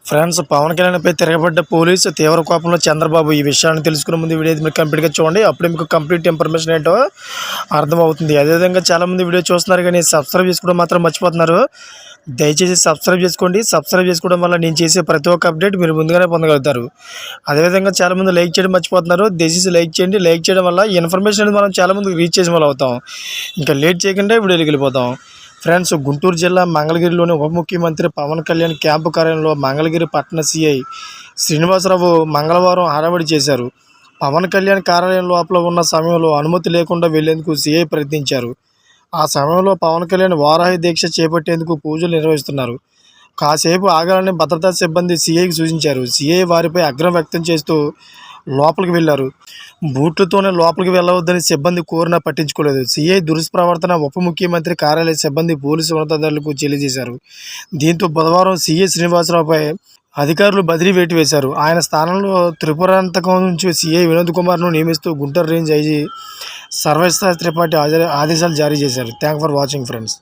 Friends, Pawan కళ్యాణ్పై తిరగబడ్డ police తీవ్ర కోపంలో చంద్రబాబు. ఈ విషయాన్ని తెలుసుకునే ముందు వీడియో మీరు కంప్లీట్గా చూడండి. అప్పుడే మీకు కంప్లీట్ ఇన్ఫర్మేషన్ ఏంటో అర్థమవుతుంది. అదేవిధంగా చాలామంది వీడియో చూస్తున్నారు కానీ సబ్స్క్రైబ్ చేసుకోవడం మాత్రం మర్చిపోతున్నారు. దయచేసి సబ్స్క్రైబ్ చేసుకోండి. సబ్స్క్రైబ్ చేసుకోవడం వల్ల నేను చేసే ప్రతి ఒక్క అప్డేట్ మీరు ముందుగానే పొందగలుగుతారు. అదేవిధంగా చాలామంది లైక్ చేయడం మర్చిపోతున్నారు. దయచేసి లైక్ చేయండి. లైక్ చేయడం వల్ల ఈ ఇన్ఫర్మేషన్ అనేది మనం చాలామందికి రీచ్ చేసే వాళ్ళు అవుతాం. ఇంకా లేట్ చేయకుండా వీడియోకి వెళ్ళిపోతాం. ఫ్రెండ్స్, గుంటూరు జిల్లా మంగళగిరిలోని ఉప ముఖ్యమంత్రి పవన్ కళ్యాణ్ క్యాంపు కార్యాలయంలో మంగళగిరి పట్టణ సీఐ శ్రీనివాసరావు మంగళవారం హడావిడి చేశారు. పవన్ కళ్యాణ్ కార్యాలయం లోపల ఉన్న సమయంలో అనుమతి లేకుండా వెళ్లేందుకు సీఐ ప్రయత్నించారు. ఆ సమయంలో పవన్ కళ్యాణ్ వారాహి దీక్ష చేపట్టేందుకు పూజలు నిర్వహిస్తున్నారు. కాసేపు ఆగాలని భద్రతా సిబ్బంది సీఐకి సూచించారు. సీఐ వారిపై ఆగ్రహం వ్యక్తం చేస్తూ లోపలికి వెళ్లారు. బూట్లతోనే లోపలికి వెళ్ళవద్దని సిబ్బంది కోరినా పట్టించుకోలేదు. సీఐ దుష్ప్రవర్తన ఉప ముఖ్యమంత్రి కార్యాలయ సిబ్బంది పోలీసు ఉన్నతాధికారులకు తెలియజేశారు. దీంతో బుధవారం సీఐ శ్రీనివాసరావుపై అధికారులు బదిలీ వేటు వేశారు. ఆయన స్థానంలో త్రిపురాంతకం నుంచి సీఐ వినోద్ కుమార్ను నియమిస్తూ గుంటూరు రేంజ్ ఐజీ సర్వేశ్వర త్రిపాఠి ఆదేశాలు జారీ చేశారు. Thank for watching friends.